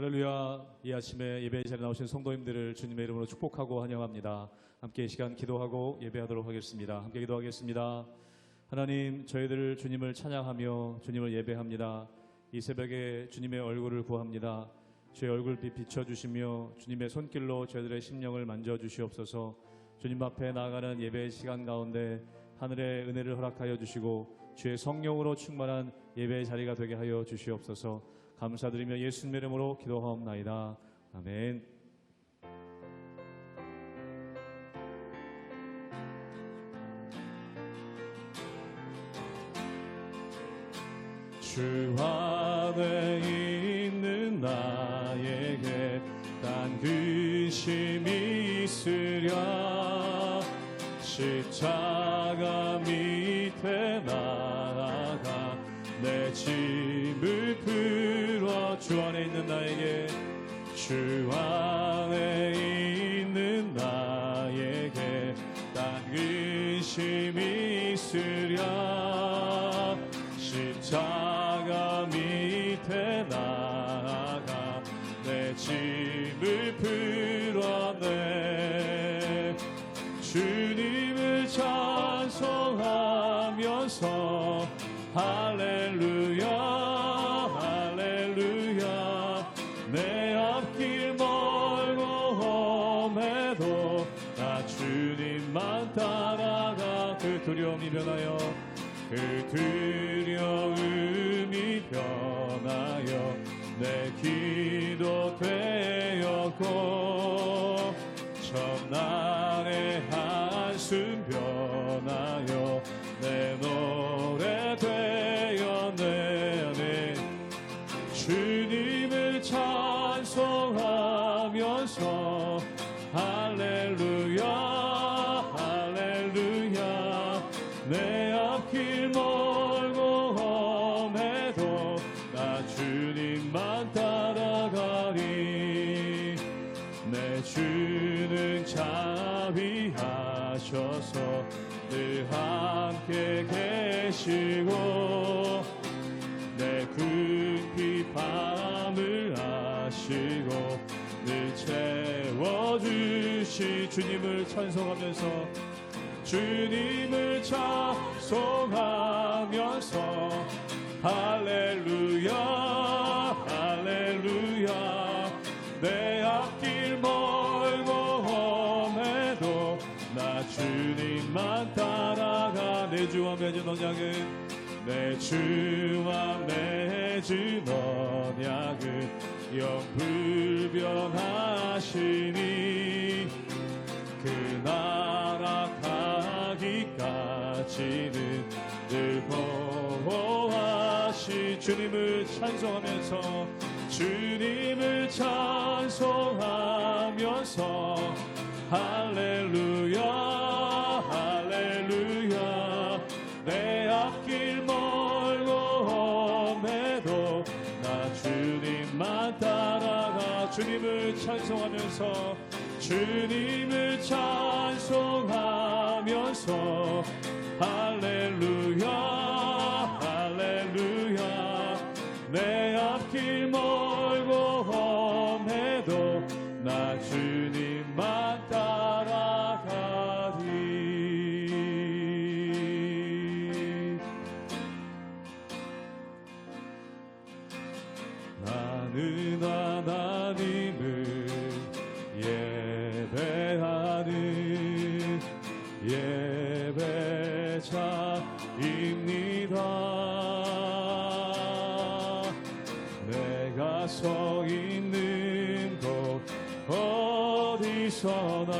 할렐루야. 이 아침에 예배 자리에 나오신 성도님들을 주님의 이름으로 축복하고 환영합니다. 함께 이 시간 기도하고 예배하도록 하겠습니다. 함께 기도하겠습니다. 하나님, 저희들 주님을 찬양하며 주님을 예배합니다. 이 새벽에 주님의 얼굴을 구합니다. 주의 얼굴빛 비춰주시며 주님의 손길로 저희들의 심령을 만져주시옵소서. 주님 앞에 나아가는 예배의 시간 가운데 하늘의 은혜를 허락하여 주시고 주의 성령으로 충만한 예배의 자리가 되게 하여 주시옵소서. 감사드리며 예수님의 이름으로 기도하옵나이다. 아멘. 주 안에 있는 나에게 딴 근심이 있으랴. 십자가 밑에 나아가 내 짐을 풀어 주 안에 있는 나에게, 주 안에 있는 나에게 딴 근심이 있으랴. 십자가 밑에 나아가 내 짐을 풀어내 주님을 찬송하면서 할렐루야 할렐루야. 내 앞길 멀고 험해도 나 주님만 따라가. 그 두려움이 변하여 그 두려움이 변하여 내 기도 되었고 첫날의 한숨 변하여 내 노래 되었네. 주님을 찬송하면서 할렐루야 할렐루야. 내 앞길 멀고 험해도 나 주님만 따라가리. 내 주는 자비하셔서 늘 함께 계시고 내 급히 밤을 아시고 늘 채워주시. 주님을 찬송하면서 주님을 찬송하면서 할렐루야 할렐루야. 내 앞길 멀고 험해도 나 주님만 따라가. 내 주와 맺은 언약은 내 주와 맺은 언약은 영불변하시니 그 나라 가기까지는 늘 보호하시. 주님을 찬송하면서 주님을 찬송하면서 할렐루야 할렐루야. 내 앞길 멀고 험해도 나 주님만 따라가. 주님을 찬송하면서 주님을 찬송하면서 할렐루야 할렐루야. 내 앞길 멀고 험해도 나 주님만 따라가리. 나는 하나님을 예배하는 예배자입니다. 내가 서 있는 곳 어디서나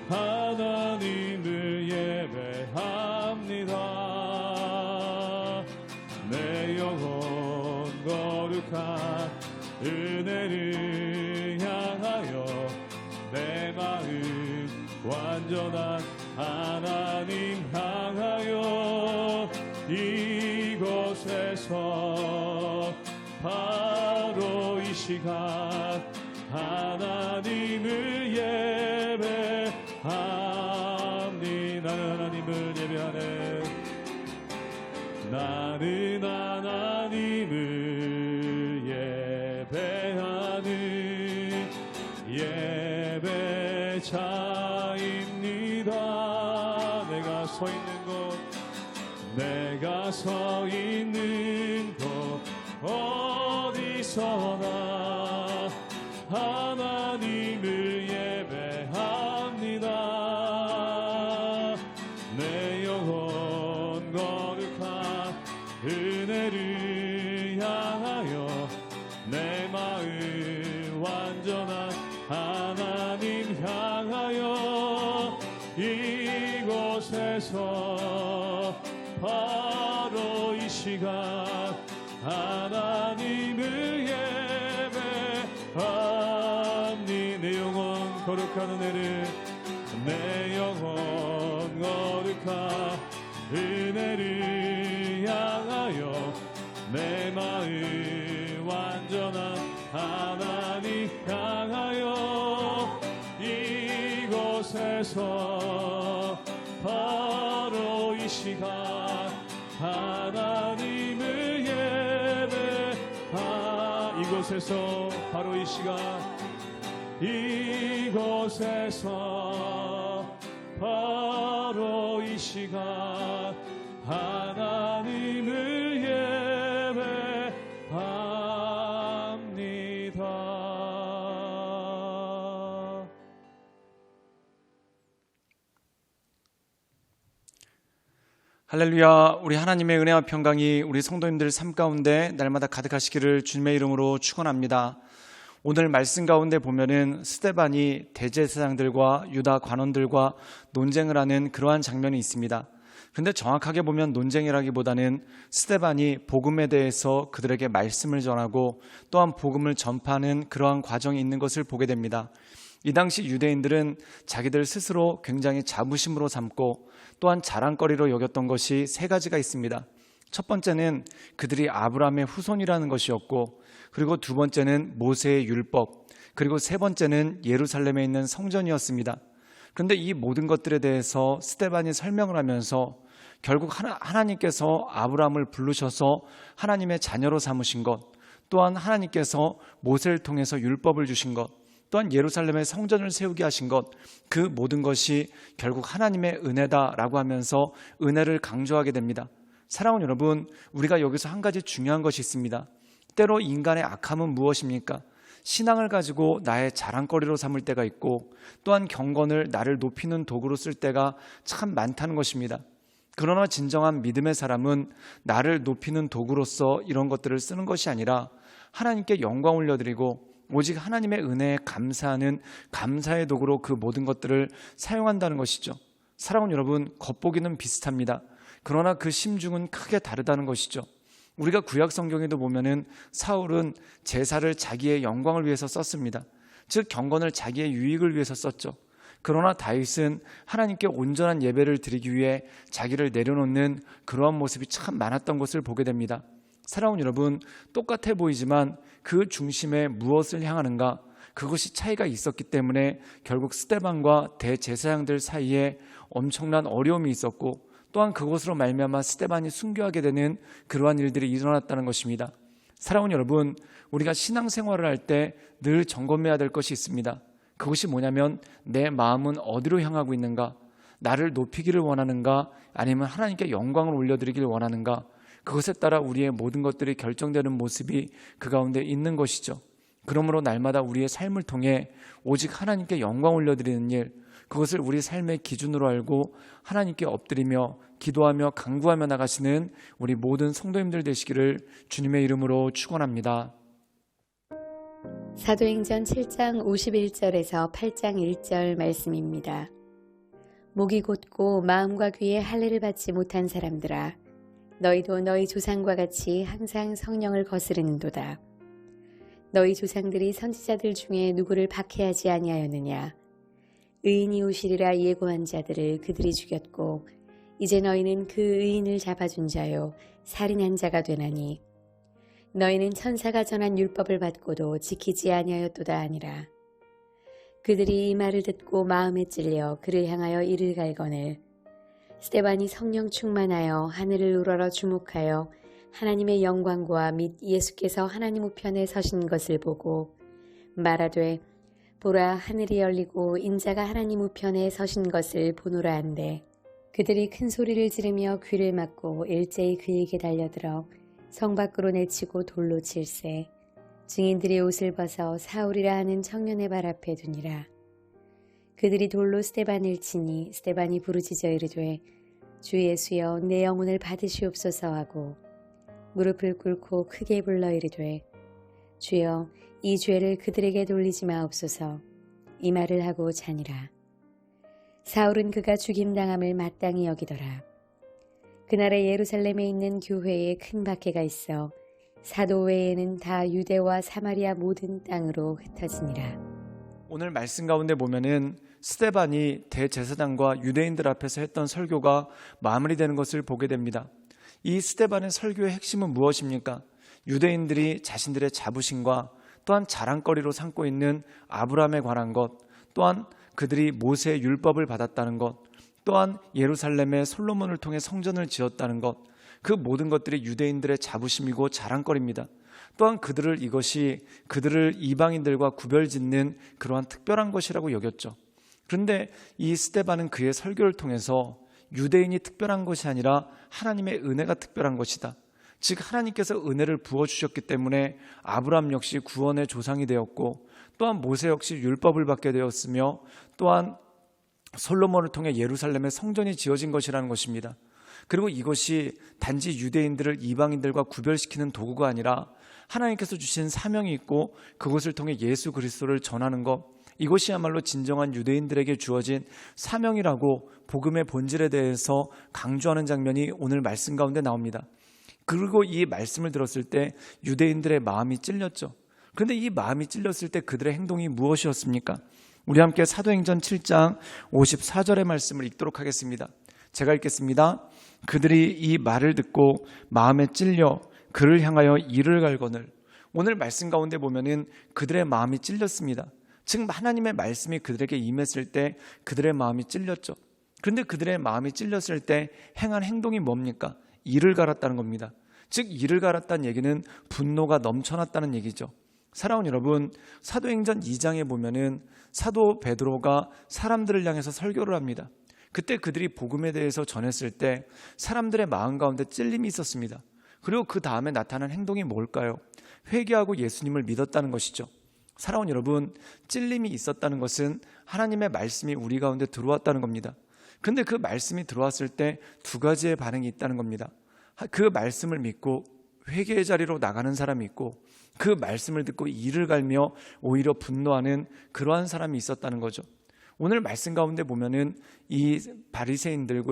하나님을 예배합니다. 내 영혼 거룩한 은혜를 향하여 내 마음 완전한 하나님 향하여 이곳에서 바로 이 시간 하나님을 예배합니다. 나는 하나님을 예배하네. 나는 하나님을 예배 예배자입니다. 내가 서 있는 곳 어디서나 하나님을 예배합니다. 내 영혼 거룩한 은혜를 향하여 내 마음 완전한 하나님 향하여 이곳에서 바로 이 시간 하나님을 예배합니. 내 영혼 거룩한 은혜를 내 영혼 거룩한 은혜를 향하여 내 마음 완전한 하나님 향하여 이곳에서 바로 이 시간 하나님을 이곳에서 바로 이 시간 이곳에서 바로 이 시간 하나님을 예배합니다. 할렐루야. 우리 하나님의 은혜와 평강이 우리 성도님들 삶 가운데 날마다 가득하시기를 주님의 이름으로 축원합니다. 오늘 말씀 가운데 보면은 스데반이 대제사장들과 유다 관원들과 논쟁을 하는 그러한 장면이 있습니다. 그런데 정확하게 보면 논쟁이라기보다는 스데반이 복음에 대해서 그들에게 말씀을 전하고 또한 복음을 전파하는 그러한 과정이 있는 것을 보게 됩니다. 이 당시 유대인들은 자기들 스스로 굉장히 자부심으로 삼고 또한 자랑거리로 여겼던 것이 세 가지가 있습니다. 첫 번째는 그들이 아브라함의 후손이라는 것이었고, 그리고 두 번째는 모세의 율법, 그리고 세 번째는 예루살렘에 있는 성전이었습니다. 그런데 이 모든 것들에 대해서 스데반이 설명을 하면서 결국 하나님께서 아브라함을 부르셔서 하나님의 자녀로 삼으신 것, 또한 하나님께서 모세를 통해서 율법을 주신 것, 또한 예루살렘에 성전을 세우게 하신 것, 그 모든 것이 결국 하나님의 은혜다라고 하면서 은혜를 강조하게 됩니다. 사랑하는 여러분, 우리가 여기서 한 가지 중요한 것이 있습니다. 때로 인간의 악함은 무엇입니까? 신앙을 가지고 나의 자랑거리로 삼을 때가 있고, 또한 경건을 나를 높이는 도구로 쓸 때가 참 많다는 것입니다. 그러나 진정한 믿음의 사람은 나를 높이는 도구로서 이런 것들을 쓰는 것이 아니라 하나님께 영광 올려드리고 오직 하나님의 은혜에 감사하는 감사의 도구로 그 모든 것들을 사용한다는 것이죠. 사랑하는 여러분, 겉보기는 비슷합니다. 그러나 그 심중은 크게 다르다는 것이죠. 우리가 구약 성경에도 보면은 사울은 제사를 자기의 영광을 위해서 썼습니다. 즉 경건을 자기의 유익을 위해서 썼죠. 그러나 다윗은 하나님께 온전한 예배를 드리기 위해 자기를 내려놓는 그러한 모습이 참 많았던 것을 보게 됩니다. 사랑하는 여러분, 똑같아 보이지만 그 중심에 무엇을 향하는가, 그것이 차이가 있었기 때문에 결국 스데반과 대제사장들 사이에 엄청난 어려움이 있었고, 또한 그것으로 말미암아 스데반이 순교하게 되는 그러한 일들이 일어났다는 것입니다. 사랑하는 여러분, 우리가 신앙생활을 할 때 늘 점검해야 될 것이 있습니다. 그것이 뭐냐면 내 마음은 어디로 향하고 있는가, 나를 높이기를 원하는가, 아니면 하나님께 영광을 올려드리기를 원하는가, 그것에 따라 우리의 모든 것들이 결정되는 모습이 그 가운데 있는 것이죠. 그러므로 날마다 우리의 삶을 통해 오직 하나님께 영광 올려드리는 일, 그것을 우리 삶의 기준으로 알고 하나님께 엎드리며 기도하며 간구하며 나가시는 우리 모든 성도님들 되시기를 주님의 이름으로 축원합니다. 사도행전 7장 51절에서 8장 1절 말씀입니다. 목이 곧고 마음과 귀에 할례를 받지 못한 사람들아, 너희도 너희 조상과 같이 항상 성령을 거스르는도다. 너희 조상들이 선지자들 중에 누구를 박해하지 아니하였느냐? 의인이 오시리라 예고한 자들을 그들이 죽였고 이제 너희는 그 의인을 잡아준 자요 살인한 자가 되나니 너희는 천사가 전한 율법을 받고도 지키지 아니하였도다 하니라. 그들이 이 말을 듣고 마음에 찔려 그를 향하여 이를 갈거늘 스데반이 성령 충만하여 하늘을 우러러 주목하여 하나님의 영광과 및 예수께서 하나님 우편에 서신 것을 보고 말하되 보라, 하늘이 열리고 인자가 하나님 우편에 서신 것을 보노라 한데, 그들이 큰 소리를 지르며 귀를 막고 일제히 그에게 달려들어 성 밖으로 내치고 돌로 칠세. 증인들이 옷을 벗어 사울이라 하는 청년의 발 앞에 두니라. 그들이 돌로 스데반을 치니 스데반이 부르짖어 이르되, 주 예수여, 내 영혼을 받으시옵소서 하고 무릎을 꿇고 크게 불러 이르되, 주여, 이 죄를 그들에게 돌리지 마옵소서. 이 말을 하고 자니라. 사울은 그가 죽임당함을 마땅히 여기더라. 그날에 예루살렘에 있는 교회에 큰 박해가 있어 사도 외에는 다 유대와 사마리아 모든 땅으로 흩어지니라. 오늘 말씀 가운데 보면은 스데반이 대제사장과 유대인들 앞에서 했던 설교가 마무리되는 것을 보게 됩니다. 이 스데반의 설교의 핵심은 무엇입니까? 유대인들이 자신들의 자부심과 또한 자랑거리로 삼고 있는 아브라함에 관한 것, 또한 그들이 모세의 율법을 받았다는 것, 또한 예루살렘에 솔로몬을 통해 성전을 지었다는 것, 그 모든 것들이 유대인들의 자부심이고 자랑거리입니다. 또한 이것이 그들을 이방인들과 구별짓는 그러한 특별한 것이라고 여겼죠. 그런데 이 스데반은 그의 설교를 통해서 유대인이 특별한 것이 아니라 하나님의 은혜가 특별한 것이다. 즉 하나님께서 은혜를 부어주셨기 때문에 아브라함 역시 구원의 조상이 되었고, 또한 모세 역시 율법을 받게 되었으며, 또한 솔로몬을 통해 예루살렘의 성전이 지어진 것이라는 것입니다. 그리고 이것이 단지 유대인들을 이방인들과 구별시키는 도구가 아니라 하나님께서 주신 사명이 있고 그것을 통해 예수 그리스도를 전하는 것, 이것이야말로 진정한 유대인들에게 주어진 사명이라고 복음의 본질에 대해서 강조하는 장면이 오늘 말씀 가운데 나옵니다. 그리고 이 말씀을 들었을 때 유대인들의 마음이 찔렸죠. 그런데 이 마음이 찔렸을 때 그들의 행동이 무엇이었습니까? 우리 함께 사도행전 7장 54절의 말씀을 읽도록 하겠습니다. 제가 읽겠습니다. 그들이 이 말을 듣고 마음에 찔려 그를 향하여 이를 갈거늘. 오늘 말씀 가운데 보면은 그들의 마음이 찔렸습니다. 즉 하나님의 말씀이 그들에게 임했을 때 그들의 마음이 찔렸죠. 그런데 그들의 마음이 찔렸을 때 행한 행동이 뭡니까? 이를 갈았다는 겁니다. 즉 이를 갈았다는 얘기는 분노가 넘쳐났다는 얘기죠. 사랑하는 여러분, 사도행전 2장에 보면은 사도 베드로가 사람들을 향해서 설교를 합니다. 그때 그들이 복음에 대해서 전했을 때 사람들의 마음 가운데 찔림이 있었습니다. 그리고 그 다음에 나타난 행동이 뭘까요? 회개하고 예수님을 믿었다는 것이죠. 사랑하는 여러분, 찔림이 있었다는 것은 하나님의 말씀이 우리 가운데 들어왔다는 겁니다. 그런데 그 말씀이 들어왔을 때 두 가지의 반응이 있다는 겁니다. 그 말씀을 믿고 회개의 자리로 나가는 사람이 있고, 그 말씀을 듣고 이를 갈며 오히려 분노하는 그러한 사람이 있었다는 거죠. 오늘 말씀 가운데 보면은 이 바리새인들,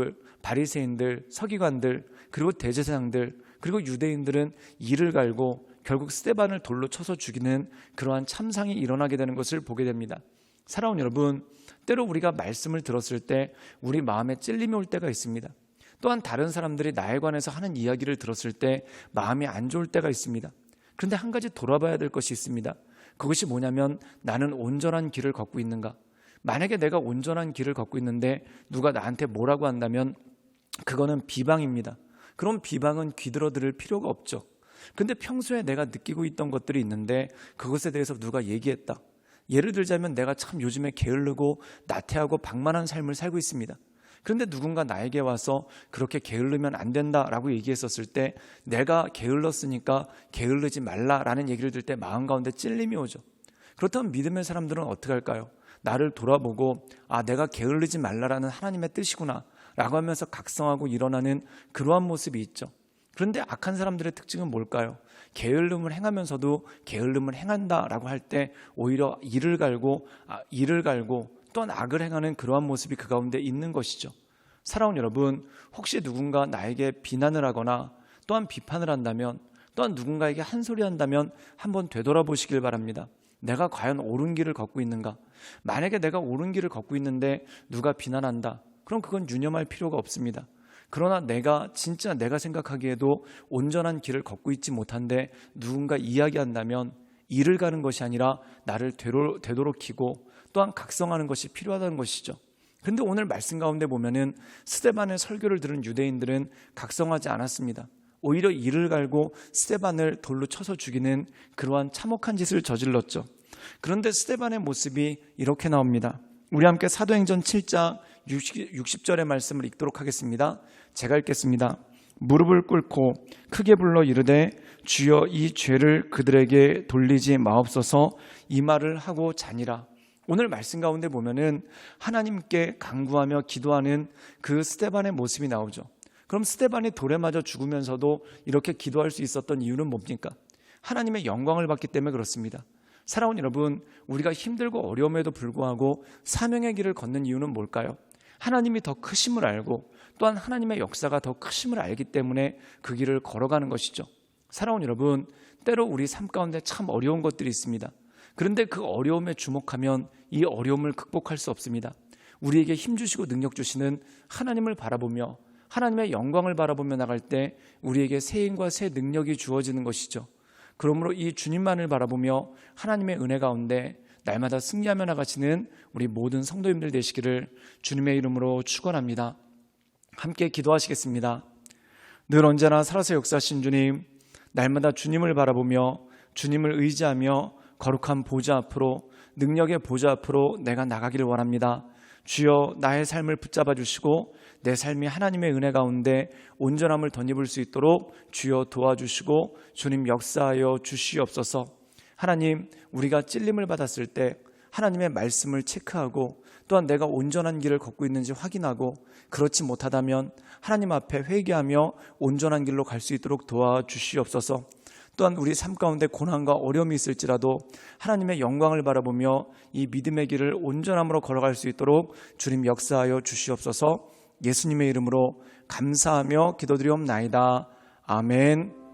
서기관들, 그리고 대제사장들, 그리고 유대인들은 이를 갈고 결국 스데반을 돌로 쳐서 죽이는 그러한 참상이 일어나게 되는 것을 보게 됩니다. 사랑하는 여러분, 때로 우리가 말씀을 들었을 때 우리 마음에 찔림이 올 때가 있습니다. 또한 다른 사람들이 나에 관해서 하는 이야기를 들었을 때 마음이 안 좋을 때가 있습니다. 그런데 한 가지 돌아봐야 될 것이 있습니다. 그것이 뭐냐면, 나는 온전한 길을 걷고 있는가? 만약에 내가 온전한 길을 걷고 있는데 누가 나한테 뭐라고 한다면 그거는 비방입니다. 그럼 비방은 귀들어 들을 필요가 없죠. 근데 평소에 내가 느끼고 있던 것들이 있는데 그것에 대해서 누가 얘기했다. 예를 들자면 내가 참 요즘에 게으르고 나태하고 방만한 삶을 살고 있습니다. 그런데 누군가 나에게 와서 그렇게 게으르면 안 된다라고 얘기했었을 때 내가 게을렀으니까 게으르지 말라라는 얘기를 들을 때 마음 가운데 찔림이 오죠. 그렇다면 믿음의 사람들은 어떻게 할까요? 나를 돌아보고 내가 게으르지 말라라는 하나님의 뜻이구나 라고 하면서 각성하고 일어나는 그러한 모습이 있죠. 그런데 악한 사람들의 특징은 뭘까요? 게을름을 행하면서도 게을름을 행한다라고 할 때 오히려 이를 갈고 또한 악을 행하는 그러한 모습이 그 가운데 있는 것이죠. 사랑하는 여러분, 혹시 누군가 나에게 비난을 하거나 또한 비판을 한다면, 또한 누군가에게 한 소리 한다면 한번 되돌아보시길 바랍니다. 내가 과연 옳은 길을 걷고 있는가? 만약에 내가 옳은 길을 걷고 있는데 누가 비난한다, 그럼 그건 유념할 필요가 없습니다. 그러나 내가 생각하기에도 온전한 길을 걷고 있지 못한데 누군가 이야기한다면 이를 가는 것이 아니라 나를 되도록이고 또한 각성하는 것이 필요하다는 것이죠. 그런데 오늘 말씀 가운데 보면은 스데반의 설교를 들은 유대인들은 각성하지 않았습니다. 오히려 이를 갈고 스데반을 돌로 쳐서 죽이는 그러한 참혹한 짓을 저질렀죠. 그런데 스데반의 모습이 이렇게 나옵니다. 우리 함께 사도행전 7장 60절의 말씀을 읽도록 하겠습니다. 제가 읽겠습니다. 무릎을 꿇고 크게 불러 이르되 주여 이 죄를 그들에게 돌리지 마옵소서, 이 말을 하고 자니라. 오늘 말씀 가운데 보면은 하나님께 간구하며 기도하는 그 스데반의 모습이 나오죠. 그럼 스데반이 돌에 맞아 죽으면서도 이렇게 기도할 수 있었던 이유는 뭡니까? 하나님의 영광을 받기 때문에 그렇습니다. 사랑하는 여러분, 우리가 힘들고 어려움에도 불구하고 사명의 길을 걷는 이유는 뭘까요? 하나님이 더 크심을 알고 또한 하나님의 역사가 더 크심을 알기 때문에 그 길을 걸어가는 것이죠. 사랑하는 여러분, 때로 우리 삶 가운데 참 어려운 것들이 있습니다. 그런데 그 어려움에 주목하면 이 어려움을 극복할 수 없습니다. 우리에게 힘주시고 능력 주시는 하나님을 바라보며 하나님의 영광을 바라보며 나갈 때 우리에게 새 힘과 새 능력이 주어지는 것이죠. 그러므로 이 주님만을 바라보며 하나님의 은혜 가운데 날마다 승리하며 나가시는 우리 모든 성도님들 되시기를 주님의 이름으로 축원합니다. 함께 기도하시겠습니다. 늘 언제나 살아서 역사하신 주님, 날마다 주님을 바라보며 주님을 의지하며 거룩한 보좌 앞으로, 능력의 보좌 앞으로 내가 나가기를 원합니다. 주여, 나의 삶을 붙잡아 주시고 내 삶이 하나님의 은혜 가운데 온전함을 덧입을 수 있도록 주여 도와주시고 주님 역사하여 주시옵소서. 하나님, 우리가 찔림을 받았을 때 하나님의 말씀을 체크하고 또한 내가 온전한 길을 걷고 있는지 확인하고, 그렇지 못하다면 하나님 앞에 회개하며 온전한 길로 갈 수 있도록 도와주시옵소서. 또한 우리 삶 가운데 고난과 어려움이 있을지라도 하나님의 영광을 바라보며 이 믿음의 길을 온전함으로 걸어갈 수 있도록 주님 역사하여 주시옵소서. 예수님의 이름으로 감사하며 기도드리옵나이다. 아멘.